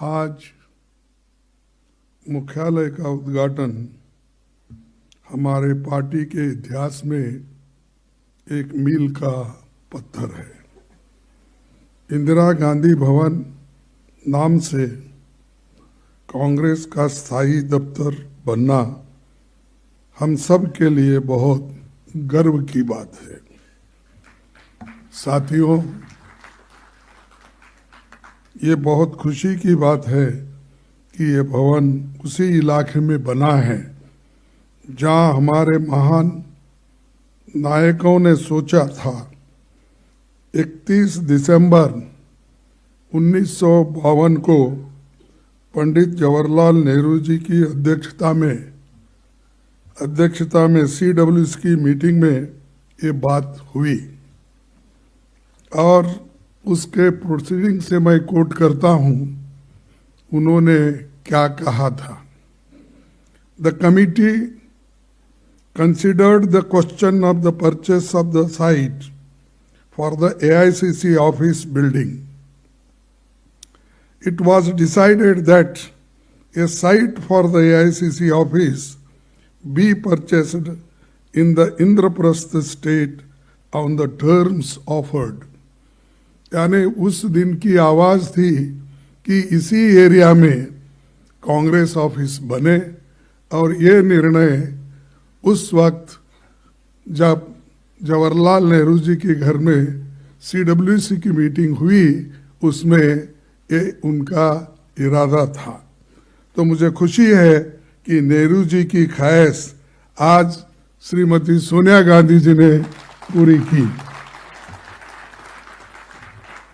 आज मुख्यालय का उद्घाटन हमारे पार्टी के इतिहास में एक मील का पत्थर है। इंदिरा गांधी भवन नाम से कांग्रेस का स्थायी दफ्तर बनना हम सब के लिए बहुत गर्व की बात है। साथियों, ये बहुत खुशी की बात है कि ये भवन उसी इलाके में बना है जहां हमारे महान नायकों ने सोचा था 31 दिसंबर 1952 को पंडित जवाहरलाल नेहरू जी की अध्यक्षता में CWC की मीटिंग में ये बात हुई और उसके प्रोसीडिंग से मैं कोट करता हूं। उन्होंने क्या कहा था? The committee considered the question of the purchase of the site for the AICC office building. It was decided that a site for the AICC office be purchased in the Indraprastha state on the terms offered. यानी उस दिन की आवाज थी कि इसी area में Congress office बने और ये निर्णय उस वक्त जब जवाहरलाल नेहरू जी के घर में CWC की मीटिंग हुई, उसमें ये उनका इरादा था। तो मुझे खुशी है कि नेहरू जी की ख्वाहिश आज श्रीमती सोनिया गांधी जी ने पूरी की।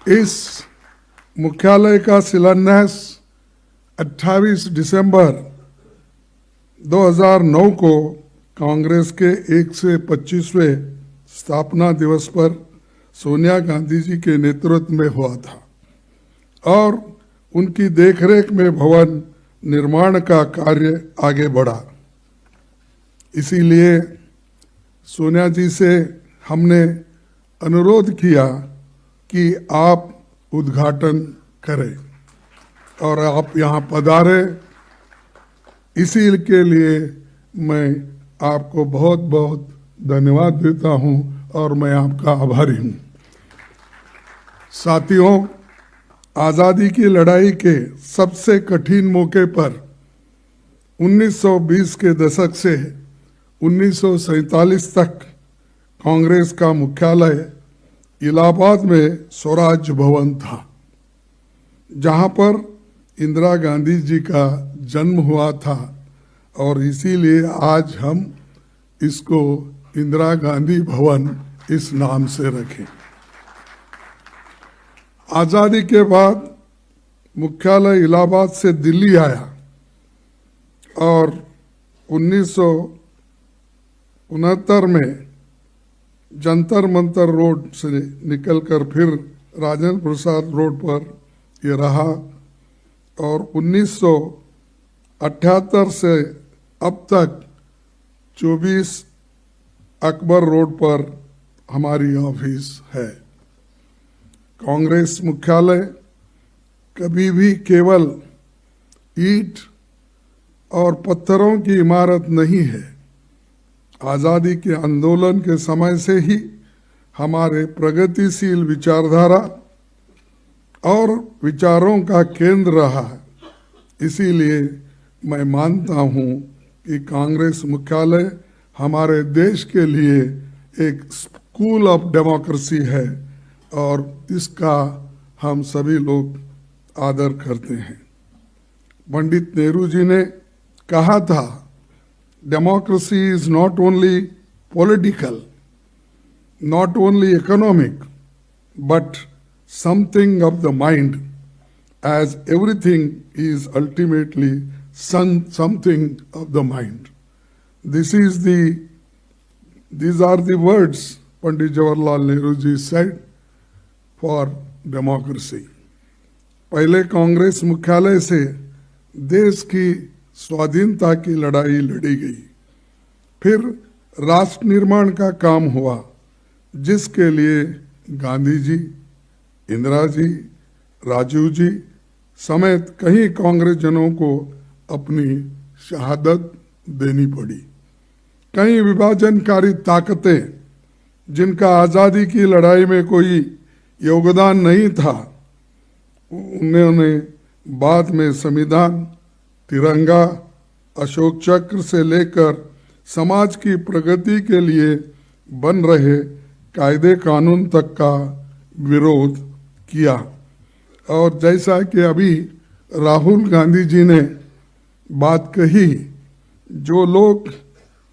इस मुख्यालय का शिलान्यास 28 दिसंबर 2009 को कांग्रेस के 125वें स्थापना दिवस पर सोनिया गांधी जी के नेतृत्व में हुआ था और उनकी देखरेख में भवन निर्माण का कार्य आगे बढ़ा। इसीलिए सोनिया जी से हमने अनुरोध किया कि आप उद्घाटन करें और आप यहाँ पधारे। इसी के लिए मैं आपको बहुत बहुत धन्यवाद देता हूँ और मैं आपका आभारी हूँ। साथियों, आज़ादी की लड़ाई के सबसे कठिन मौके पर 1920 के दशक से 1947 तक कांग्रेस का मुख्यालय इलाहाबाद में स्वराज भवन था, जहां पर इंदिरा गांधी जी का जन्म हुआ था और इसीलिए आज हम इसको इंदिरा गांधी भवन इस नाम से रखें। आज़ादी के बाद मुख्यालय इलाहाबाद से दिल्ली आया और 1969 में जंतर मंतर रोड से निकलकर फिर राजेंद्र प्रसाद रोड पर ये रहा और 1978 से अब तक 24 अकबर रोड पर हमारी ऑफिस है। कांग्रेस मुख्यालय कभी भी केवल ईंट और पत्थरों की इमारत नहीं है। आज़ादी के आंदोलन के समय से ही हमारे प्रगतिशील विचारधारा और विचारों का केंद्र रहा है। इसीलिए मैं मानता हूं कि कांग्रेस मुख्यालय हमारे देश के लिए एक स्कूल ऑफ डेमोक्रेसी है और इसका हम सभी लोग आदर करते हैं। पंडित नेहरू जी ने कहा था, democracy is not only political, not only economic, but something of the mind, as everything is ultimately something of the mind. These are the words Pandit Jawaharlal Nehru ji said for democracy. पहले कांग्रेस मुख्यालय से देश की स्वाधीनता की लड़ाई लड़ी गई, फिर राष्ट्र निर्माण का काम हुआ जिसके लिए गांधी जी, इंदिरा जी, राजीव जी, समेत कई कांग्रेसजनों को अपनी शहादत देनी पड़ी। कई विभाजनकारी ताकतें जिनका आज़ादी की लड़ाई में कोई योगदान नहीं था, उन्होंने बाद में संविधान, तिरंगा, अशोक चक्र से लेकर समाज की प्रगति के लिए बन रहे कायदे कानून तक का विरोध किया। और जैसा कि अभी राहुल गांधी जी ने बात कही, जो लोग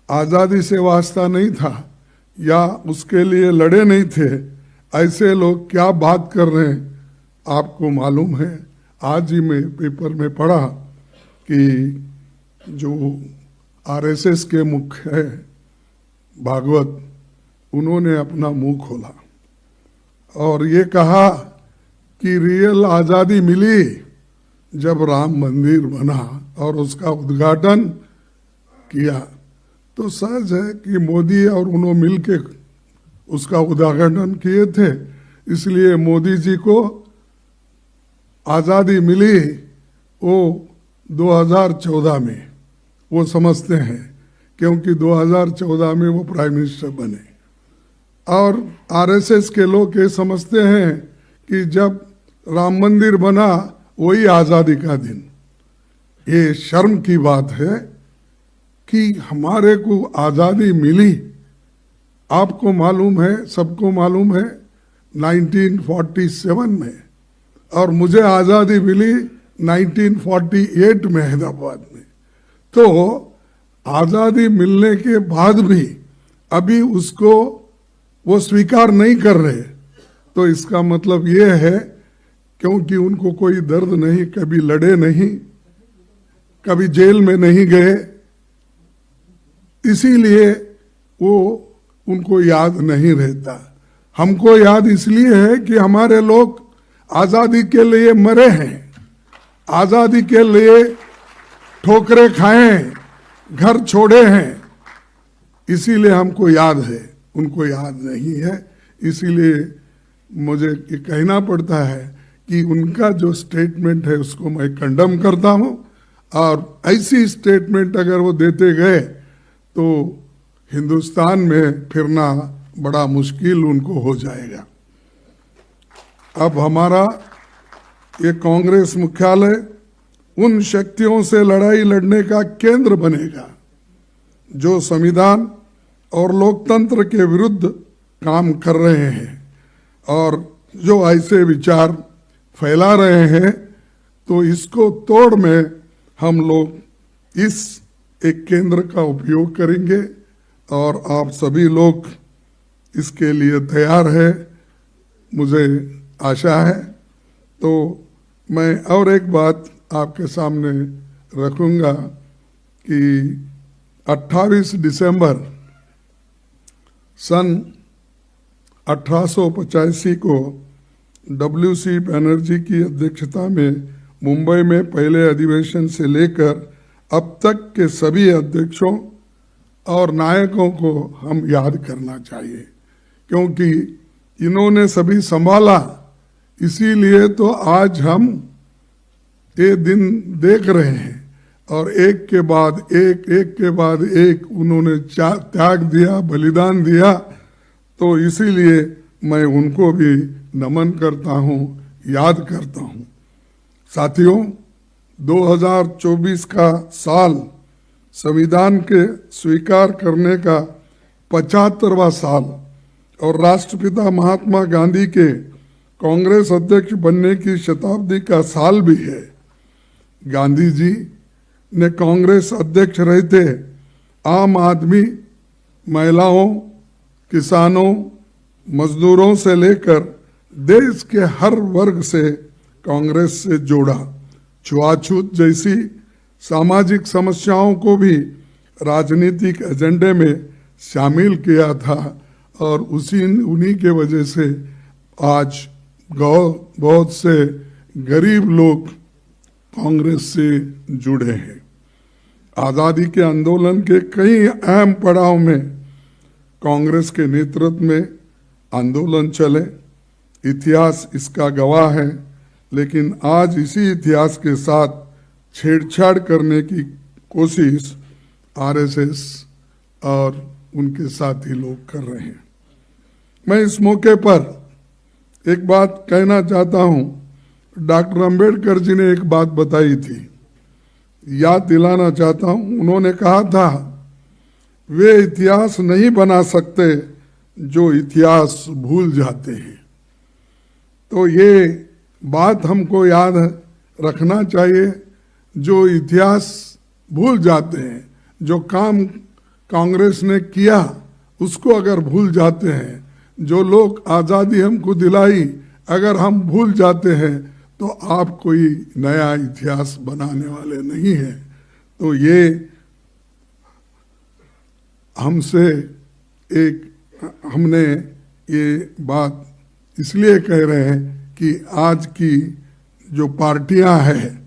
आज़ादी से वास्ता नहीं था या उसके लिए लड़े नहीं थे, ऐसे लोग क्या बात कर रहे हैं आपको मालूम है। आज ही मैं पेपर में पढ़ा कि जो आरएसएस के मुख्य है भागवत, उन्होंने अपना मुंह खोला और ये कहा कि रियल आज़ादी मिली जब राम मंदिर बना और उसका उद्घाटन किया। तो सहज है कि मोदी और उन्होंने मिलके उसका उद्घाटन किए थे, इसलिए मोदी जी को आज़ादी मिली वो 2014 में, वो समझते हैं, क्योंकि 2014 में वो प्राइम मिनिस्टर बने। और आरएसएस के लोग ये समझते हैं कि जब राम मंदिर बना वही आज़ादी का दिन। ये शर्म की बात है कि हमारे को आज़ादी मिली, आपको मालूम है, सबको मालूम है, 1947 में, और मुझे आज़ादी मिली 1948 में हैदराबाद में। तो आज़ादी मिलने के बाद भी अभी उसको वो स्वीकार नहीं कर रहे, तो इसका मतलब ये है क्योंकि उनको कोई दर्द नहीं, कभी लड़े नहीं, कभी जेल में नहीं गए, इसीलिए वो उनको याद नहीं रहता। हमको याद इसलिए है कि हमारे लोग आज़ादी के लिए मरे हैं, आज़ादी के लिए ठोकरें खाए हैं, घर छोड़े हैं, इसीलिए हमको याद है, उनको याद नहीं है। इसीलिए मुझे ये कहना पड़ता है कि उनका जो स्टेटमेंट है उसको मैं कंडम करता हूँ, और ऐसी स्टेटमेंट अगर वो देते गए तो हिंदुस्तान में फिरना बड़ा मुश्किल उनको हो जाएगा। अब हमारा ये कांग्रेस मुख्यालय उन शक्तियों से लड़ाई लड़ने का केंद्र बनेगा जो संविधान और लोकतंत्र के विरुद्ध काम कर रहे हैं और जो ऐसे विचार फैला रहे हैं। तो इसको तोड़ में हम लोग इस एक केंद्र का उपयोग करेंगे और आप सभी लोग इसके लिए तैयार है, मुझे आशा है। तो मैं और एक बात आपके सामने रखूंगा कि 28 दिसंबर सन 1885 को WC बनर्जी की अध्यक्षता में मुंबई में पहले अधिवेशन से लेकर अब तक के सभी अध्यक्षों और नायकों को हम याद करना चाहिए, क्योंकि इन्होंने सभी संभाला। इसीलिए तो आज हम ये दिन देख रहे हैं और एक के बाद एक, एक के बाद एक उन्होंने त्याग दिया, बलिदान दिया। तो इसीलिए मैं उनको भी नमन करता हूँ, याद करता हूँ। साथियों, 2024 का साल संविधान के स्वीकार करने का 75वां साल और राष्ट्रपिता महात्मा गांधी के कांग्रेस अध्यक्ष बनने की शताब्दी का साल भी है। गांधी जी ने कांग्रेस अध्यक्ष रहते आम आदमी, महिलाओं, किसानों, मजदूरों से लेकर देश के हर वर्ग से कांग्रेस से जोड़ा। छुआछूत जैसी सामाजिक समस्याओं को भी राजनीतिक एजेंडे में शामिल किया था और उन्हीं के वजह से आज बहुत से गरीब लोग कांग्रेस से जुड़े हैं। आज़ादी के आंदोलन के कई अहम पड़ाव में कांग्रेस के नेतृत्व में आंदोलन चले, इतिहास इसका गवाह है। लेकिन आज इसी इतिहास के साथ छेड़छाड़ करने की कोशिश आरएसएस और उनके साथी लोग कर रहे हैं। मैं इस मौके पर एक बात कहना चाहता हूं। डॉक्टर अंबेडकर जी ने एक बात बताई थी, याद दिलाना चाहता हूं। उन्होंने कहा था, वे इतिहास नहीं बना सकते जो इतिहास भूल जाते हैं। तो ये बात हमको याद रखना चाहिए। जो इतिहास भूल जाते हैं, जो काम कांग्रेस ने किया उसको अगर भूल जाते हैं, जो लोग आज़ादी हमको दिलाई अगर हम भूल जाते हैं, तो आप कोई नया इतिहास बनाने वाले नहीं हैं। तो ये हमने ये बात इसलिए कह रहे हैं कि आज की जो पार्टियां हैं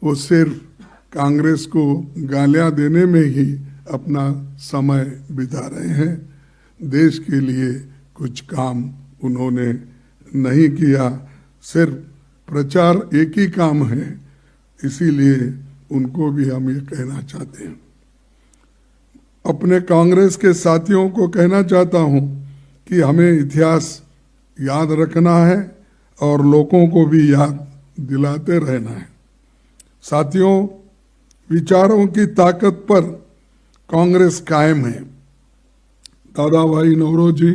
वो सिर्फ कांग्रेस को गालियां देने में ही अपना समय बिता रहे हैं। देश के लिए कुछ काम उन्होंने नहीं किया, सिर्फ प्रचार एक ही काम है। इसीलिए उनको भी हम ये कहना चाहते हैं। अपने कांग्रेस के साथियों को कहना चाहता हूं कि हमें इतिहास याद रखना है और लोगों को भी याद दिलाते रहना है। साथियों, विचारों की ताकत पर कांग्रेस कायम है। दादा भाई नौरोजी,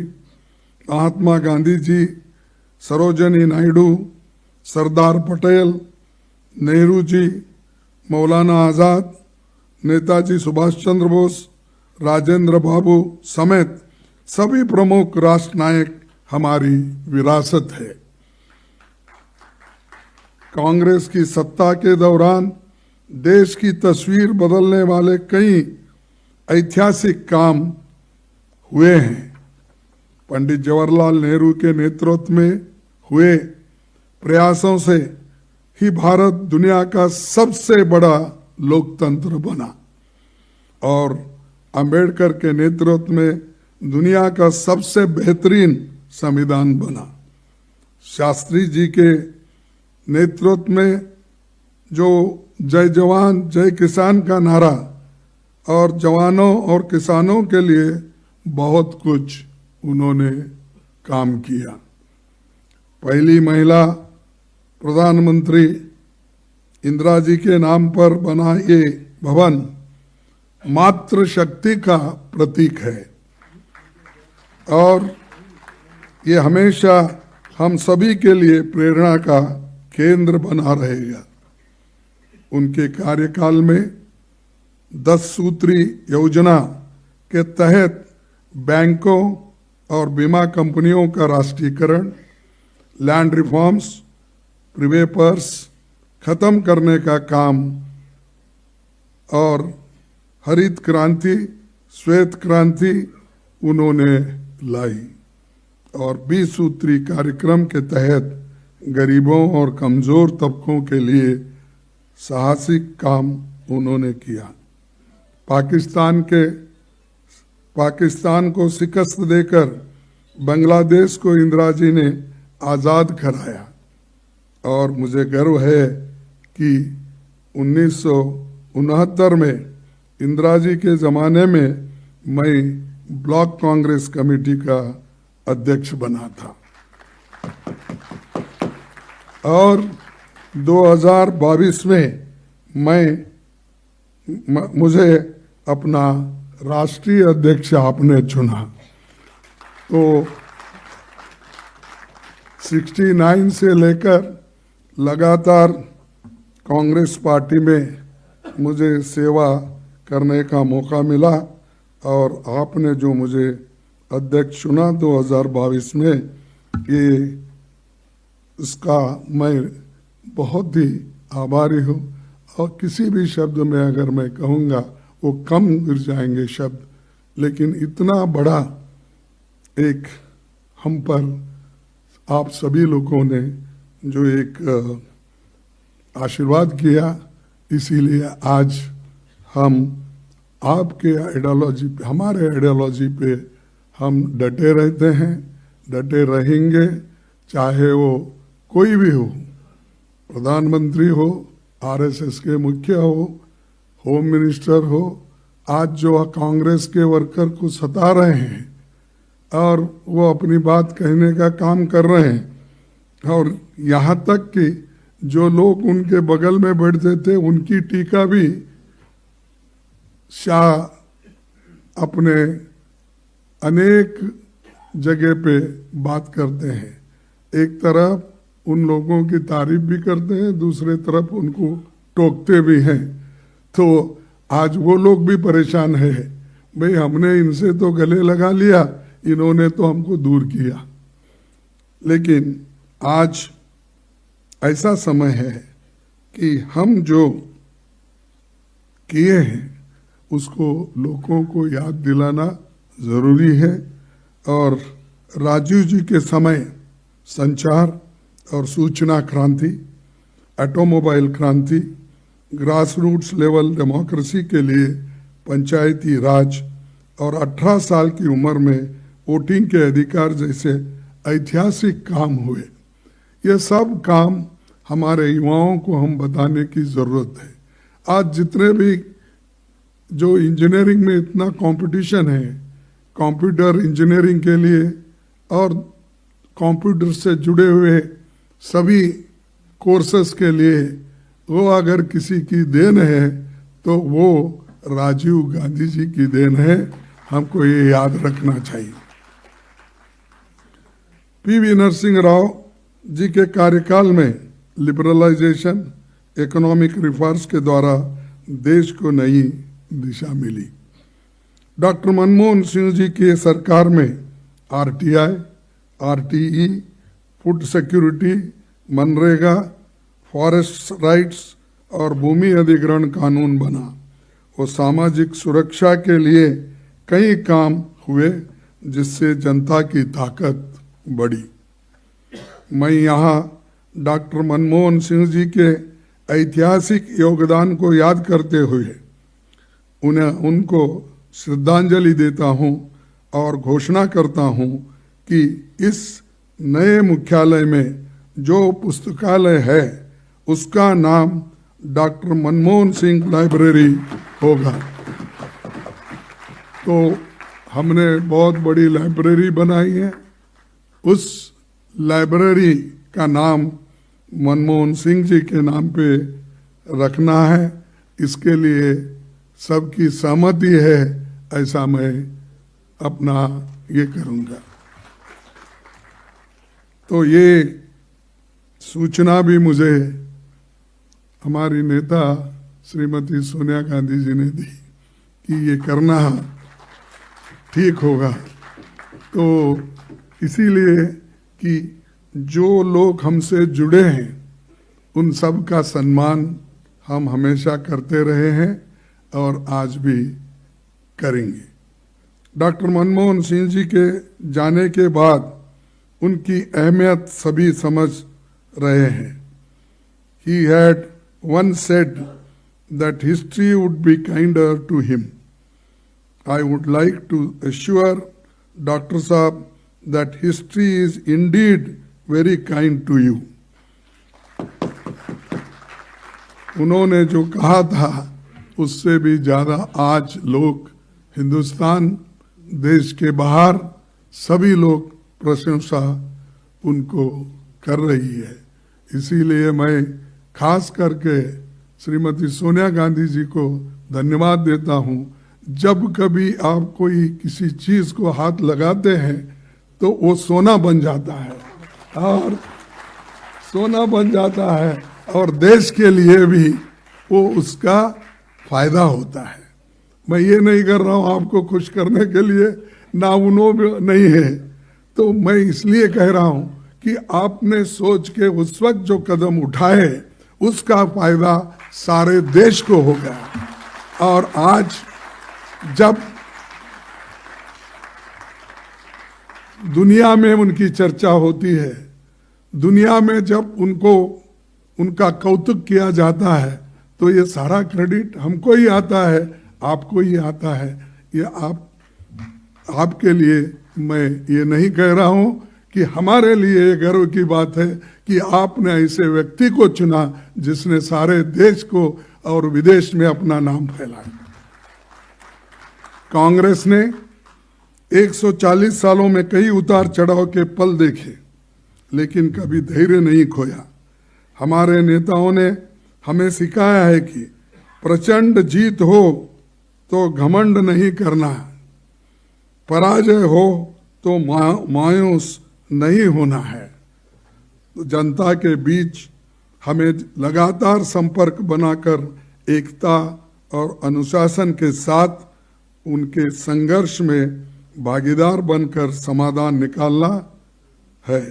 महात्मा गांधी जी, सरोजिनी नायडू, सरदार पटेल, नेहरू जी, मौलाना आज़ाद, नेताजी सुभाष चंद्र बोस, राजेंद्र बाबू समेत सभी प्रमुख राष्ट्र नायक हमारी विरासत है। कांग्रेस की सत्ता के दौरान देश की तस्वीर बदलने वाले कई ऐतिहासिक काम हुए हैं। पंडित जवाहरलाल नेहरू के नेतृत्व में हुए प्रयासों से ही भारत दुनिया का सबसे बड़ा लोकतंत्र बना और अंबेडकर के नेतृत्व में दुनिया का सबसे बेहतरीन संविधान बना। शास्त्री जी के नेतृत्व में जो जय जवान जय किसान का नारा और जवानों और किसानों के लिए बहुत कुछ उन्होंने काम किया। पहली महिला प्रधानमंत्री इंदिरा जी के नाम पर बना ये भवन मातृशक्ति का प्रतीक है और ये हमेशा हम सभी के लिए प्रेरणा का केंद्र बना रहेगा। उनके कार्यकाल में 10 सूत्री योजना के तहत बैंकों और बीमा कंपनियों का राष्ट्रीयकरण, लैंड रिफॉर्म्स, प्रीवेपर्स खत्म करने का काम और हरित क्रांति, श्वेत क्रांति उन्होंने लाई और 20 सूत्री कार्यक्रम के तहत गरीबों और कमजोर तबकों के लिए साहसिक काम उन्होंने किया। पाकिस्तान को शिकस्त देकर बांग्लादेश को इंदिरा जी ने आज़ाद कराया और मुझे गर्व है कि 1969 में इंदिरा जी के ज़माने में मैं ब्लॉक कांग्रेस कमेटी का अध्यक्ष बना था और 2022 में मुझे अपना राष्ट्रीय अध्यक्ष आपने चुना। तो 69 से लेकर लगातार कांग्रेस पार्टी में मुझे सेवा करने का मौका मिला और आपने जो मुझे अध्यक्ष चुना 2022 में, ये इसका मैं बहुत ही आभारी हूँ और किसी भी शब्द में अगर मैं कहूँगा वो कम गिर जाएंगे शब्द, लेकिन इतना बड़ा एक हम पर आप सभी लोगों ने जो एक आशीर्वाद किया, इसीलिए आज हम आपके आइडियोलॉजी पे, हमारे आइडियोलॉजी पे हम डटे रहते हैं, डटे रहेंगे, चाहे वो कोई भी हो। प्रधानमंत्री हो, आरएसएस के मुख्य हो, होम मिनिस्टर हो, आज जो कांग्रेस के वर्कर को सता रहे हैं और वो अपनी बात कहने का काम कर रहे हैं, और यहाँ तक कि जो लोग उनके बगल में बैठते थे उनकी टीका भी शाह अपने अनेक जगह पे बात करते हैं। एक तरफ उन लोगों की तारीफ भी करते हैं, दूसरे तरफ उनको टोकते भी हैं। तो आज वो लोग भी परेशान है, भाई हमने इनसे तो गले लगा लिया, इन्होंने तो हमको दूर किया। लेकिन आज ऐसा समय है कि हम जो किए हैं उसको लोगों को याद दिलाना ज़रूरी है। और राजीव जी के समय संचार और सूचना क्रांति, ऑटोमोबाइल क्रांति, ग्रास रूट्स लेवल डेमोक्रेसी के लिए पंचायती राज और 18 साल की उम्र में वोटिंग के अधिकार जैसे ऐतिहासिक काम हुए। ये सब काम हमारे युवाओं को हम बताने की ज़रूरत है। आज जितने भी जो इंजीनियरिंग में इतना कंपटीशन है, कंप्यूटर इंजीनियरिंग के लिए और कंप्यूटर से जुड़े हुए सभी कोर्सेस के लिए, वो अगर किसी की देन है तो वो राजीव गांधी जी की देन है। हमको ये याद रखना चाहिए। पीवी नरसिंह राव जी के कार्यकाल में लिबरलाइजेशन, इकोनॉमिक रिफॉर्म्स के द्वारा देश को नई दिशा मिली। डॉक्टर मनमोहन सिंह जी की सरकार में RTI, RTE, food security, MNREGA, forest rights और भूमि अधिग्रहण कानून बना। वो सामाजिक सुरक्षा के लिए कई काम हुए जिससे जनता की ताकत बढ़ी। मैं यहाँ डॉक्टर मनमोहन सिंह जी के ऐतिहासिक योगदान को याद करते हुए उनको श्रद्धांजलि देता हूँ और घोषणा करता हूँ कि इस नए मुख्यालय में जो पुस्तकालय है उसका नाम डॉक्टर मनमोहन सिंह लाइब्रेरी होगा। तो हमने बहुत बड़ी लाइब्रेरी बनाई है, उस लाइब्रेरी का नाम मनमोहन सिंह जी के नाम पे रखना है। इसके लिए सबकी सहमति है, ऐसा मैं अपना ये करूँगा। तो ये सूचना भी मुझे हमारी नेता श्रीमती सोनिया गांधी जी ने दी कि ये करना ठीक होगा। तो इसीलिए कि जो लोग हमसे जुड़े हैं उन सब का सम्मान हम हमेशा करते रहे हैं और आज भी करेंगे। डॉक्टर मनमोहन सिंह जी के जाने के बाद उनकी अहमियत सभी समझ रहे हैं। He had once said that history would be kinder to him. I would like to assure Dr. Saab that history is indeed very kind to you. उन्होंने जो कहा था उससे भी ज़्यादा आज लोग हिंदुस्तान, देश के बाहर सभी लोग प्रशंसा उनको कर रही है। इसीलिए मैं खास करके श्रीमती सोनिया गांधी जी को धन्यवाद देता हूँ। जब कभी आप कोई किसी चीज़ को हाथ लगाते हैं तो वो सोना बन जाता है और सोना बन जाता है और देश के लिए भी वो उसका फायदा होता है। मैं ये नहीं कर रहा हूँ आपको खुश करने के लिए, ना उन्होंने नहीं है। तो मैं इसलिए कह रहा हूँ कि आपने सोच के उस वक्त जो कदम उठाए उसका फायदा सारे देश को हो गया। और आज जब दुनिया में उनकी चर्चा होती है, दुनिया में जब उनका कौतुक किया जाता है, तो ये सारा क्रेडिट हमको ही आता है, आपको ही आता है। ये आपके लिए मैं ये नहीं कह रहा हूँ कि हमारे लिए गर्व की बात है कि आपने ऐसे व्यक्ति को चुना जिसने सारे देश को और विदेश में अपना नाम फैलाया। कांग्रेस ने 140 सालों में कई उतार चढ़ाव के पल देखे, लेकिन कभी धैर्य नहीं खोया। हमारे नेताओं ने हमें सिखाया है कि प्रचंड जीत हो तो घमंड नहीं करना, पराजय हो तो मायूस नहीं होना है। तो जनता के बीच हमें लगातार संपर्क बनाकर एकता और अनुशासन के साथ उनके संघर्ष में भागीदार बनकर समाधान निकालना है।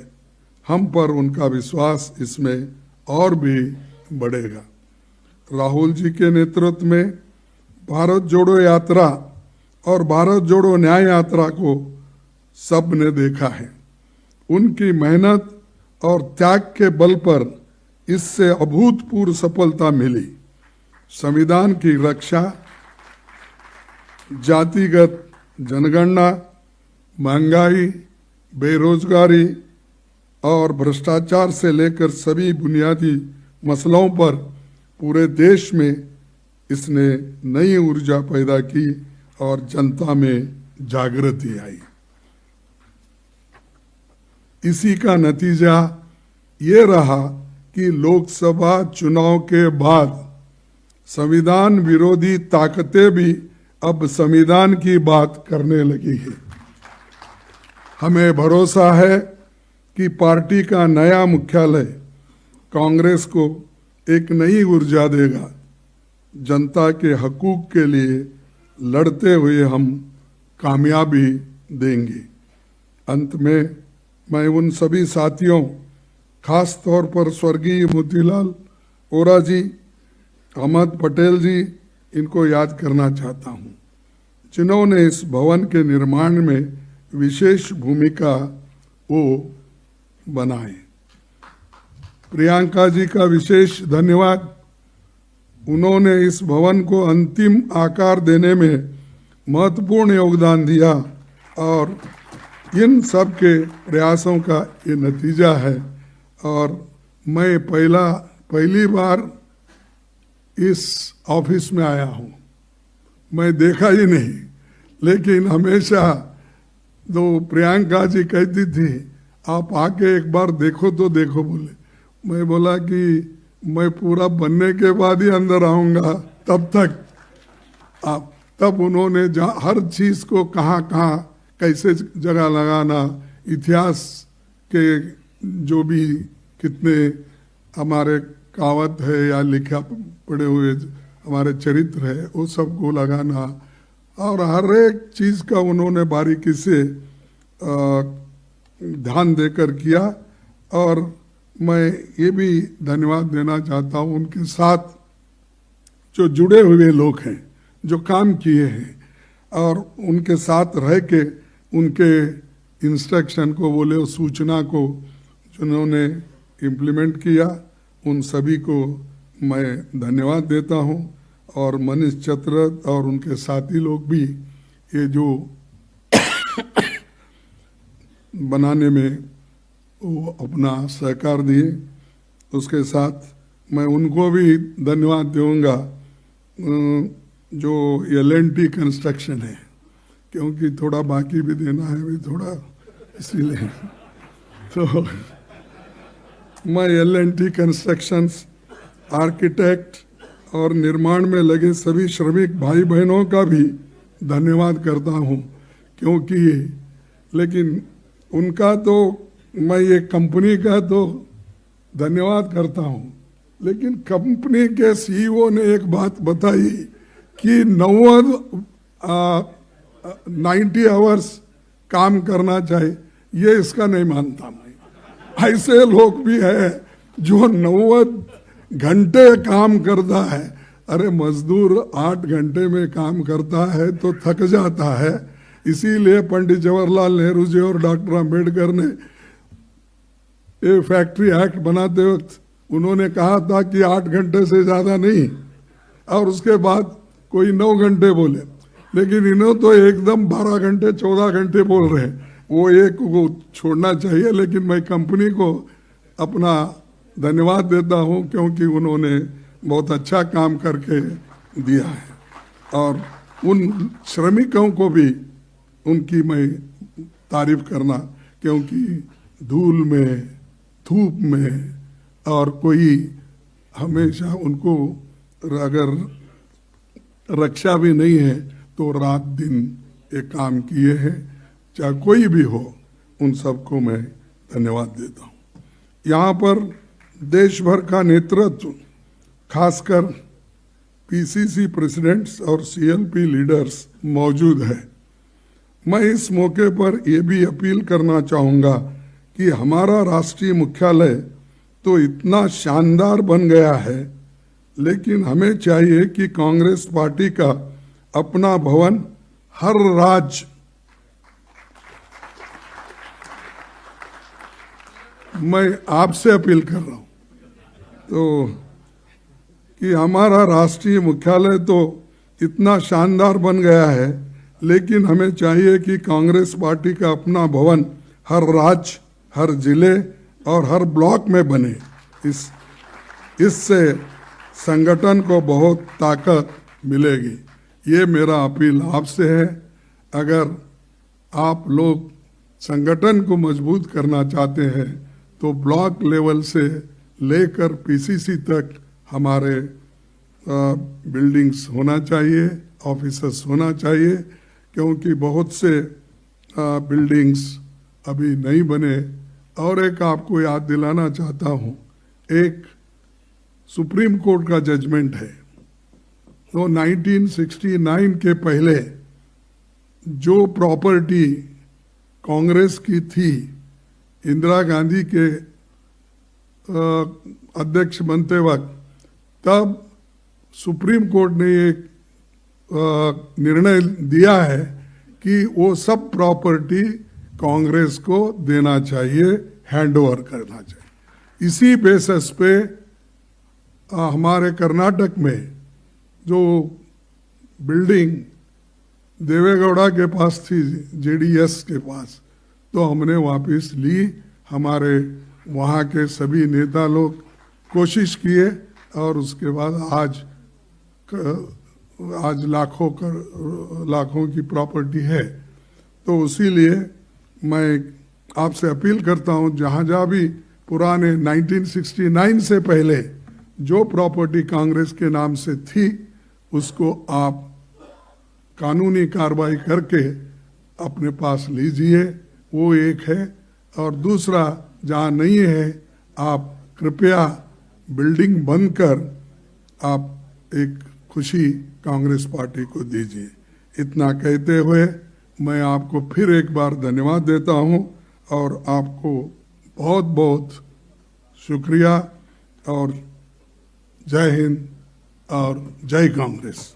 हम पर उनका विश्वास इसमें और भी बढ़ेगा। राहुल जी के नेतृत्व में भारत जोड़ो यात्रा और भारत जोड़ो न्याय यात्रा को सब ने देखा है। उनकी मेहनत और त्याग के बल पर इससे अभूतपूर्व सफलता मिली। संविधान की रक्षा, जातिगत जनगणना, महंगाई, बेरोजगारी और भ्रष्टाचार से लेकर सभी बुनियादी मसलों पर पूरे देश में इसने नई ऊर्जा पैदा की और जनता में जागृति आई। इसी का नतीजा ये रहा कि लोकसभा चुनाव के बाद संविधान विरोधी ताकतें भी अब संविधान की बात करने लगी है। हमें भरोसा है कि पार्टी का नया मुख्यालय कांग्रेस को एक नई ऊर्जा देगा। जनता के हकूक के लिए लड़ते हुए हम कामयाबी देंगे। अंत में मैं उन सभी साथियों, खास तौर पर स्वर्गीय मोतीलाल वोरा जी, अहमद पटेल जी, इनको याद करना चाहता हूँ, जिन्होंने इस भवन के निर्माण में विशेष भूमिका वो बनाए। प्रियंका जी का विशेष धन्यवाद। उन्होंने इस भवन को अंतिम आकार देने में महत्वपूर्ण योगदान दिया और इन सब के प्रयासों का ये नतीजा है। और मैं पहली बार इस ऑफिस में आया हूँ, मैं देखा ही नहीं, लेकिन हमेशा तो प्रियंका जी कहती थी आप आके एक बार देखो तो देखो, बोले। मैं बोला कि मैं पूरा बनने के बाद ही अंदर आऊँगा, तब तक आप। तब उन्होंने हर चीज़ को कहाँ कहाँ कैसे जगह लगाना, इतिहास के जो भी कितने हमारे कहावत है या लिखा पड़े हुए हमारे चरित्र है, वो सब को लगाना और हर एक चीज़ का उन्होंने बारीकी से ध्यान देकर किया। और मैं ये भी धन्यवाद देना चाहता हूँ उनके साथ जो जुड़े हुए लोग हैं, जो काम किए हैं और उनके साथ रह के उनके इंस्ट्रक्शन को बोले, सूचना को जिन्होंने इम्प्लीमेंट किया, उन सभी को मैं धन्यवाद देता हूँ। और मनीष चतरथ और उनके साथी लोग भी ये जो बनाने में वो अपना सहकार दिए, उसके साथ मैं उनको भी धन्यवाद दूंगा जो L&T कंस्ट्रक्शन है, क्योंकि थोड़ा बाकी भी देना है भी थोड़ा, इसीलिए तो मैं L&T कंस्ट्रक्शंस, आर्किटेक्ट और निर्माण में लगे सभी श्रमिक भाई बहनों का भी धन्यवाद करता हूँ, क्योंकि लेकिन उनका तो मैं ये कंपनी का तो धन्यवाद करता हूँ, लेकिन कंपनी के CEO ने एक बात बताई कि 90 आवर्स काम करना चाहिए, ये इसका नहीं मानता मैं। ऐसे लोग भी है जो 90 घंटे काम करता है। अरे मजदूर 8 घंटे में काम करता है तो थक जाता है। इसीलिए पंडित जवाहरलाल नेहरू जी और डॉक्टर अंबेडकर ने ये फैक्ट्री एक्ट बनाते वक्त उन्होंने कहा था कि 8 घंटे से ज़्यादा नहीं, और उसके बाद कोई 9 घंटे बोले, लेकिन इन्हों तो एकदम 12 घंटे 14 घंटे बोल रहे हैं। वो एक को छोड़ना चाहिए, लेकिन मैं कंपनी को अपना धन्यवाद देता हूँ क्योंकि उन्होंने बहुत अच्छा काम करके दिया है। और उन श्रमिकों को भी उनकी मैं तारीफ करना, क्योंकि धूल में, धूप में, और कोई हमेशा उनको अगर रक्षा भी नहीं है तो रात दिन ये काम किए हैं, चाहे कोई भी हो, उन सबको मैं धन्यवाद देता हूँ। यहाँ पर देश भर का नेतृत्व, खासकर पीसीसी प्रेसिडेंट्स और सीएलपी लीडर्स मौजूद है। मैं इस मौके पर यह भी अपील करना चाहूँगा कि हमारा राष्ट्रीय मुख्यालय तो इतना शानदार बन गया है, लेकिन हमें चाहिए कि कांग्रेस पार्टी का अपना भवन हर राज्य, मैं आपसे अपील कर रहा हूँ तो कि हमारा राष्ट्रीय मुख्यालय तो इतना शानदार बन गया है, लेकिन हमें चाहिए कि कांग्रेस पार्टी का अपना भवन हर राज्य, हर जिले और हर ब्लॉक में बने। इससे संगठन को बहुत ताकत मिलेगी। ये मेरा अपील आपसे है। अगर आप लोग संगठन को मजबूत करना चाहते हैं तो ब्लॉक लेवल से लेकर पीसीसी तक हमारे बिल्डिंग्स होना चाहिए, ऑफिसर्स होना चाहिए, क्योंकि बहुत से बिल्डिंग्स अभी नहीं बने। और एक आपको याद दिलाना चाहता हूँ, एक सुप्रीम कोर्ट का जजमेंट है, तो 1969 के पहले जो प्रॉपर्टी कांग्रेस की थी, इंदिरा गांधी के अध्यक्ष बनते वक्त, तब सुप्रीम कोर्ट ने एक निर्णय दिया है कि वो सब प्रॉपर्टी कांग्रेस को देना चाहिए, हैंडओवर करना चाहिए। इसी बेसिस पे हमारे कर्नाटक में जो बिल्डिंग देवेगौड़ा के पास थी, जेडीएस के पास, तो हमने वापस ली। हमारे वहाँ के सभी नेता लोग कोशिश किए और उसके बाद आज लाखों की प्रॉपर्टी है। तो इसीलिए मैं आपसे अपील करता हूँ, जहाँ जहाँ भी पुराने 1969 से पहले जो प्रॉपर्टी कांग्रेस के नाम से थी, उसको आप कानूनी कार्रवाई करके अपने पास लीजिए, वो एक है। और दूसरा, जहाँ नहीं है, आप कृपया बिल्डिंग बंद कर आप एक खुशी कांग्रेस पार्टी को दीजिए। इतना कहते हुए मैं आपको फिर एक बार धन्यवाद देता हूँ और आपको बहुत बहुत शुक्रिया, और जय हिंद और जय कांग्रेस।